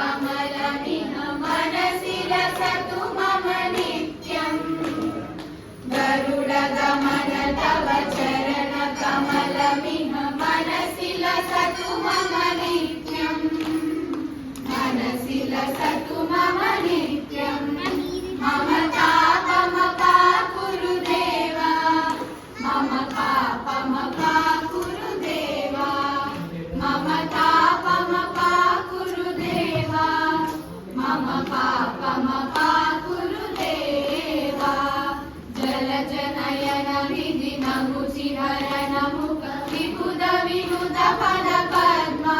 कमलमिह मनसि लसतु मम नित्यम् गरुडगमन तव चरण कमलमिह मनसि लसतु मम नित्यम् मनसि लसतु मम नित्यम् मम तापमपाकुरु देवा मम पापमपाकुरु देवा मम तापमपाकुरु देवा मम पापमपाकुरु देवा जलजनयन विधिनमुचिहरण मुख विबुध विनुद पद पद्मा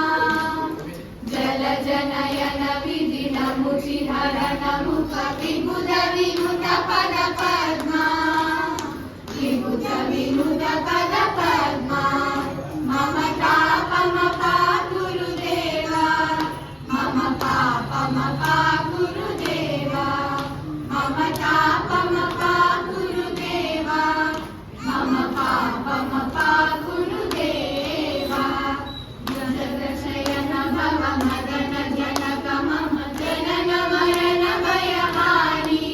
जलजनयन विधिनमुचिहरण मुख विबुध विनुद पद पद्मा विबुध विनुद पद पद्मा मम तापमपाकुरु देवा मम पापमपाकुरु देवा मम तापमपाकुरु देवा मम पापमपाकुरु देवा जगशयन भव मदन जनक मम जनन मरण भयहारी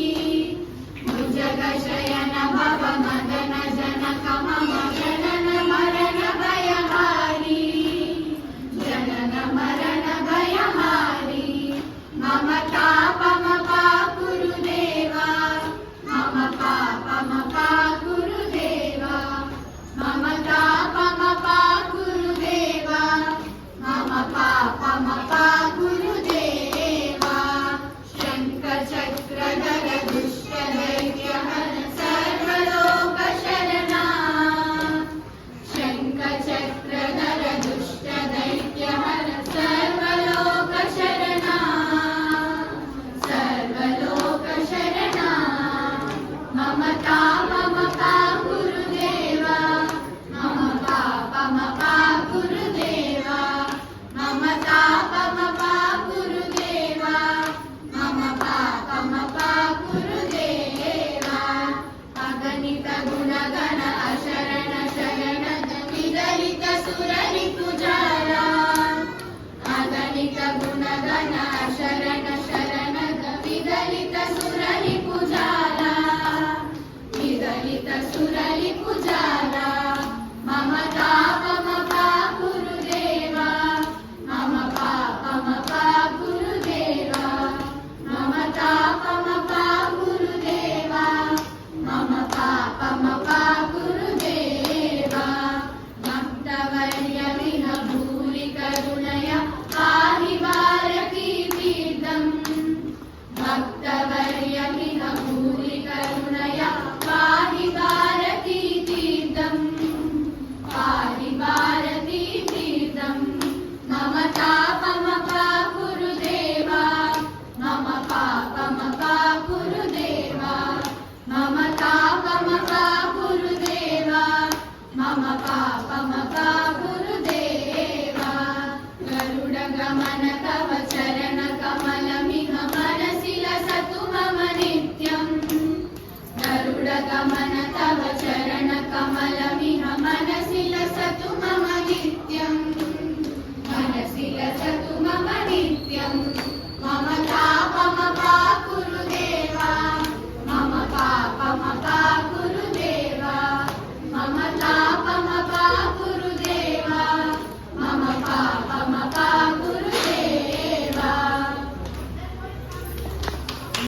जगशयन भव मदन जनक मम जनन मरण भयहारी जनन मरण भयहारी मम तापमपाकुरु देवा मम पापमपाकुरु देवा मम तापमपाकुरु देवा मम पापमपाकुरु देवा शङ्खचक्रधर दुष्टदैत्यहर सर्वलोकशरणा शङ्खचक्रधर दुष्टदैत्यहर सर्वलोकशरणा सर्वलोकशरणा मम तापमपाकुरु देवा मम पापमपाकुरु देवा मम तापमपाकुरु देवा मम पापमपाकुरु देवा अगणित गुणगण अशरण शरण विदलित सुररिपुजाला अगणित गुणगण अशरण शरण विदलित सुररिपुजाला विदलित सुररिपुजाला मम तापमपाकुरु देवा मम पापमपाकुरु देवा मम तापमपाकुरु देवा मम पापमपाकुरु देवा भक्तवर्यमिह भूरि करुणया पाहि भारतीतीर्थम् भक्तवर्यमिह भूरि करुणया पाहि भारतीतीर्थम् पाहि भारतीतीर्थम् मम तापमपाकुरु देवा मम पापमपाकुरु देवा मम तापमपाकुरु देवा मम पापमपाकुरु देवा गरुडगमन तव चरण कमलमिह मनसि लसतु मम नित्यम् गरुडगमन तव चरण कमलमिह मनसि लसतु मम